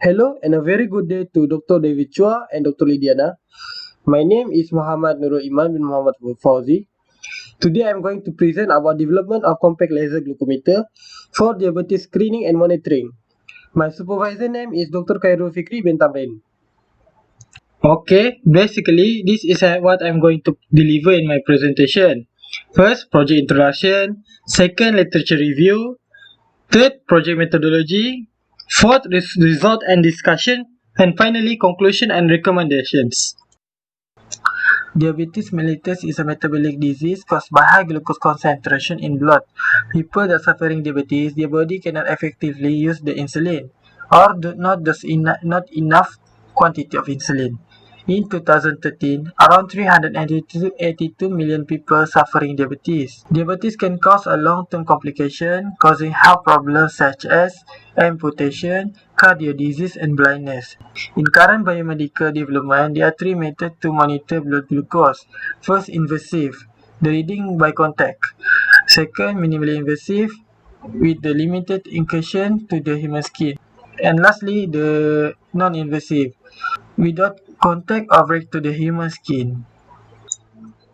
Hello and a very good day to Dr. David Chua and Dr. Lidiana. My name is Muhammad Nurul Iman bin Muhammad Fauzi. Today I am going to present about development of compact laser glucometer for diabetes screening and monitoring. My supervisor name is Dr. Khairul Fikri bin Tamrin. Okay, basically this is what I'm going to deliver in my presentation. First, project introduction. Second, literature review. Third, project methodology. Fourth, result and discussion. And finally, conclusion and recommendations. Diabetes mellitus is a metabolic disease caused by high glucose concentration in blood. People that are suffering diabetes, their body cannot effectively use the insulin or not enough quantity of insulin. In 2013, around 382 million people suffering diabetes. Diabetes can cause a long-term complication, causing health problems such as amputation, cardiac disease, and blindness. In current biomedical development, there are three methods to monitor blood glucose. First, invasive, the reading by contact. Second, minimally invasive, with the limited incursion to the human skin. And lastly, the non-invasive, without contact or break to the human skin.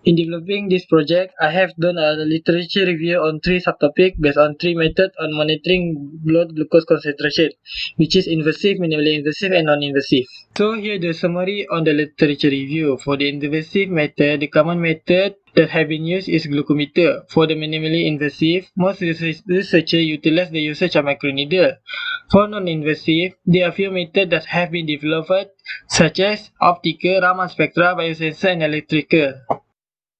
In developing this project, I have done a literature review on three subtopics based on three methods on monitoring blood glucose concentration, which is invasive, minimally invasive, and non-invasive. So here the summary on the literature review. For the invasive method, the common method that have been used is glucometer. For the minimally invasive, most researchers utilize the usage of microneedle. For non-invasive, there are few methods that have been developed, such as optical, Raman spectra, biosensor, and electrical.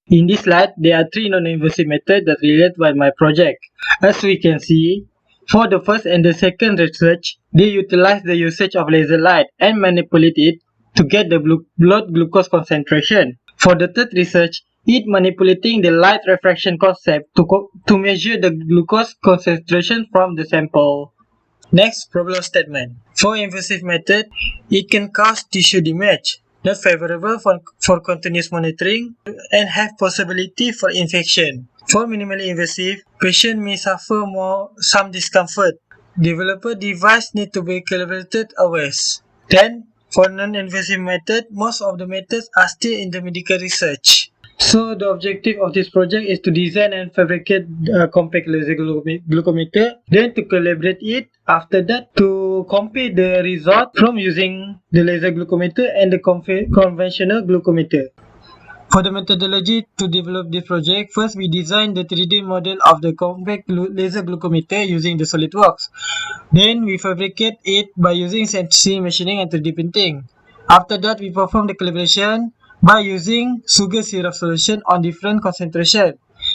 In this slide, there are three non-invasive methods that relate with my project. As we can see, for the first and the second research, they utilize the usage of laser light and manipulate it to get the blood glucose concentration. For the third research, it manipulating the light refraction concept to measure the glucose concentration from the sample. Next, problem statement. For invasive method, it can cause tissue damage, not favorable for continuous monitoring, and have possibility for infection. For minimally invasive, patient may suffer some discomfort. Developer device need to be calibrated always. Then, for non-invasive method, most of the methods are still in the medical research. So the objective of this project is to design and fabricate a compact laser glucometer, then to calibrate it. After that, to compare the result from using the laser glucometer and the conventional glucometer. For the methodology to develop this project, first we designed the 3D model of the compact laser glucometer using the SolidWorks. Then we fabricate it by using CNC machining and 3D printing. After that, we perform the calibration by using sugar syrup solution on different concentration.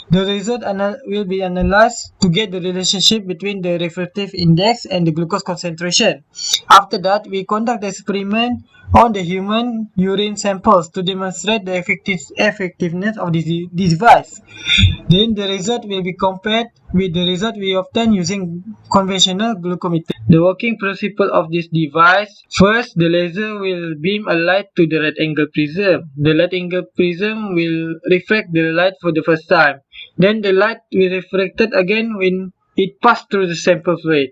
The result will be analyzed to get the relationship between the refractive index and the glucose concentration. After that, we conduct the experiment on the human urine samples to demonstrate the effectiveness of this device. Then the result will be compared with the result we obtain using conventional glucometer. The working principle of this device: first, the laser will beam a light to the right angle prism. The right angle prism will refract the light for the first time. Then the light will refracted again when it passed through the sample fluid.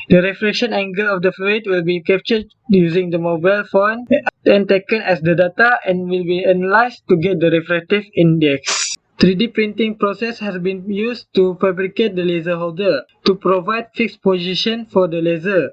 The refraction angle of the fluid will be captured using the mobile phone and taken as the data and will be analyzed to get the refractive index. 3D printing process has been used to fabricate the laser holder to provide fixed position for the laser.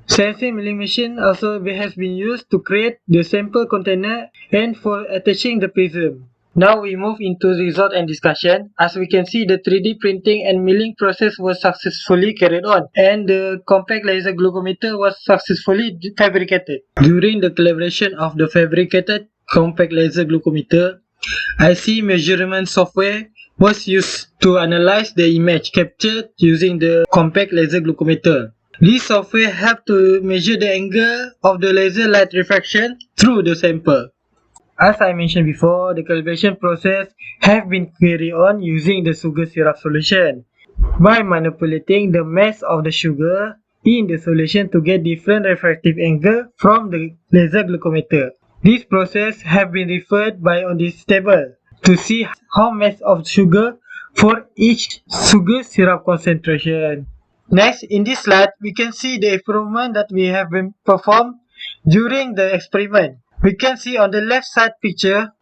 Sensing milling machine also has been used to create the sample container and for attaching the prism. Now we move into result and discussion. As we can see, the 3D printing and milling process was successfully carried on and the compact laser glucometer was successfully fabricated. During the calibration of the fabricated compact laser glucometer, IC measurement software was used to analyze the image captured using the compact laser glucometer. This software helped to measure the angle of the laser light refraction through the sample. As I mentioned before, the calibration process have been carried on using the sugar syrup solution by manipulating the mass of the sugar in the solution to get different refractive angle from the laser glucometer. This process have been referred by on this table to see how much of sugar for each sugar syrup concentration. Next, in this slide, we can see the improvement that we have been performed during the experiment. We can see on the left side picture,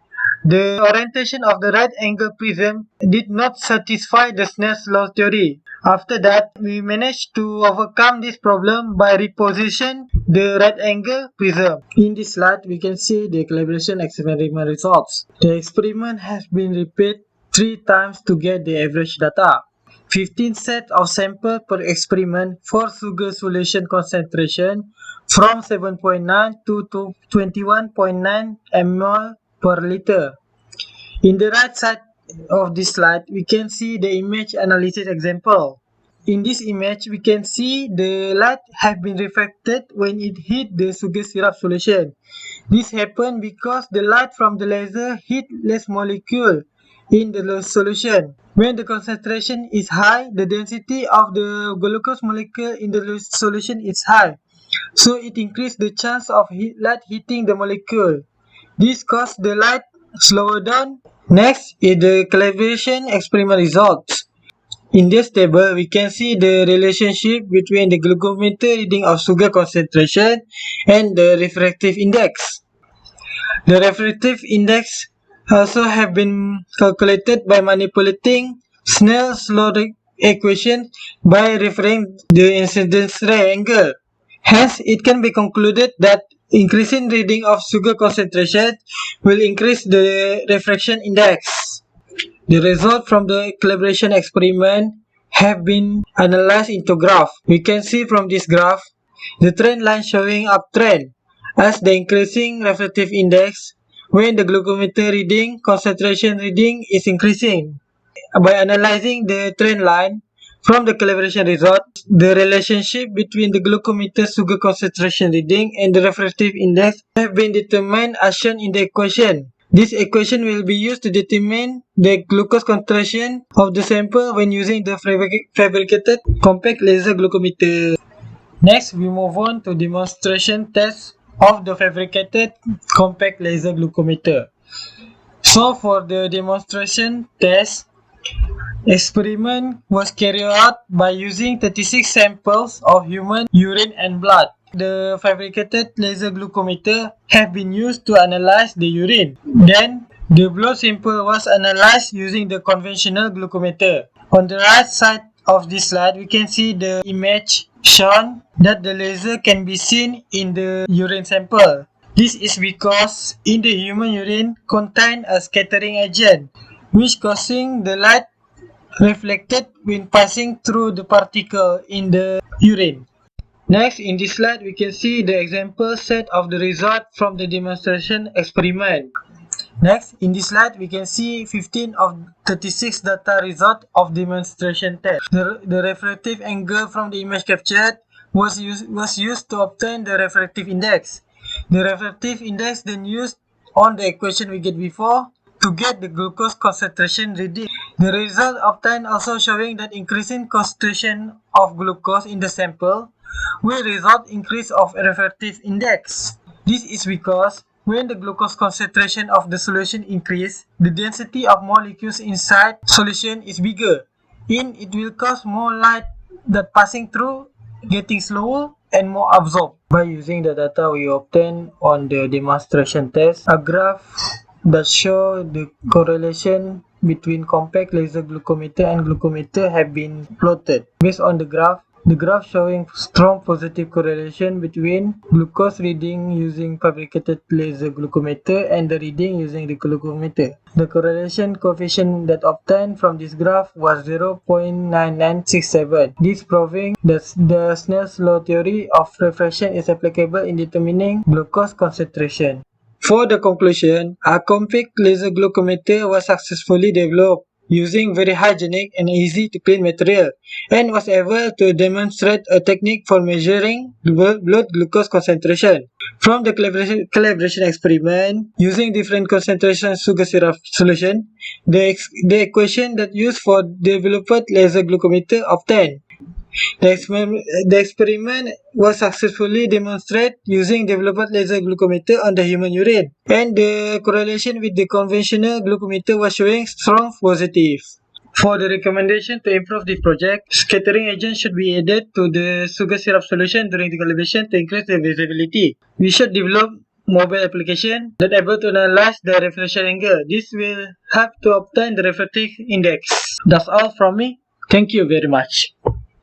the orientation of the right angle prism did not satisfy the Snell's law theory. After that, we managed to overcome this problem by reposition the right angle prism. In this slide, we can see the calibration experiment results. The experiment has been repeated 3 times to get the average data. 15 sets of sample per experiment for sugar solution concentration from 7.9 to 21.9 ml per liter. In the right side of this slide, we can see the image analysis example. In this image, we can see the light have been reflected when it hit the sugar syrup solution. This happened because the light from the laser hit less molecule in the solution. When the concentration is high, the density of the glucose molecule in the solution is high, so it increases the chance of light hitting the molecule. This causes the light slower down. Next is the calibration experiment results. In this table, we can see the relationship between the glucometer reading of sugar concentration and the refractive index. The refractive index also have been calculated by manipulating Snell's law equation by referring the incidence ray angle. Hence, it can be concluded that increasing reading of sugar concentration will increase the refraction index. The result from the calibration experiment have been analyzed into graph. We can see from this graph the trend line showing uptrend as the increasing refractive index when the glucometer reading concentration reading is increasing. By analyzing the trend line from the calibration result, the relationship between the glucometer sugar concentration reading and the refractive index have been determined as shown in the equation. This equation will be used to determine the glucose concentration of the sample when using the fabricated compact laser glucometer. Next, we move on to demonstration test of the fabricated compact laser glucometer. So for the demonstration test, experiment was carried out by using 36 samples of human urine and blood. The fabricated laser glucometer have been used to analyze the urine. Then, the blood sample was analyzed using the conventional glucometer. On the right side of this slide, we can see the image shown that the laser can be seen in the urine sample. This is because in the human urine contain a scattering agent, which causing the light reflected when passing through the particle in the urine. Next, in this slide, we can see the example set of the result from the demonstration experiment. Next, in this slide, we can see 15 of 36 data result of demonstration test. The refractive angle from the image captured was used to obtain the refractive index. The refractive index then used on the equation we get before to get the glucose concentration reading. The result obtained also showing that increasing concentration of glucose in the sample will result in increase of refractive index. This is because when the glucose concentration of the solution increase, the density of molecules inside solution is bigger, and it will cause more light that passing through getting slower and more absorbed. By using the data we obtain on the demonstration test, a graph that show the correlation between compact laser glucometer and glucometer have been plotted. Based on the graph showing strong positive correlation between glucose reading using fabricated laser glucometer and the reading using the glucometer. The correlation coefficient that obtained from this graph was 0.9967. This proving that the Snell's law theory of refraction is applicable in determining glucose concentration. For the conclusion, a compact laser glucometer was successfully developed using very hygienic and easy to clean material, and was able to demonstrate a technique for measuring blood glucose concentration. From the calibration experiment, using different concentration sugar syrup solution, the equation that used for developed laser glucometer obtained. The experiment was successfully demonstrated using developed laser glucometer on the human urine, and the correlation with the conventional glucometer was showing strong positive. For the recommendation to improve the project, scattering agent should be added to the sugar syrup solution during the calibration to increase the visibility. We should develop mobile application that able to analyze the reflection angle. This will help to obtain the reflective index. That's all from me. Thank you very much.